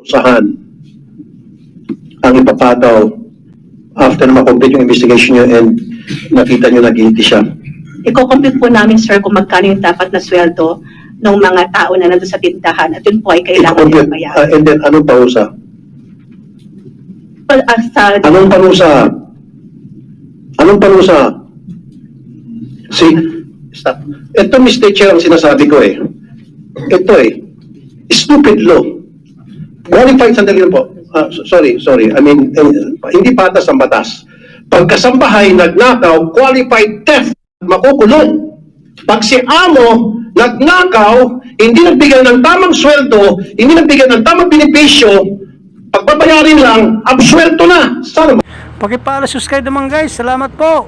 usahan ang ipapataw after na makomplete yung investigation nyo and nakita nyo na guilty siya. Iko-compute po namin, sir, kung magkano yung dapat na sweldo ng mga tao na nandun sa tindahan at yun po ay kailangan nila bayaran. And then, anong parusa? Anong parusa? Anong parusa? See, stop. Ito, Mr. Chair, ang sinasabi ko eh. Ito eh. Stupid law. Qualified, sandali lang po. Sorry. I mean, hindi patas ang batas. Pagkasambahay, nagnakaw, qualified theft, makukulong. Pag si amo, nagnakaw, hindi nagbigay ng tamang sweldo, hindi nagbigay ng tamang benepisyo, pagbabayarin lang, absuelto na. Sana Pakipala subscribe naman guys. Salamat po.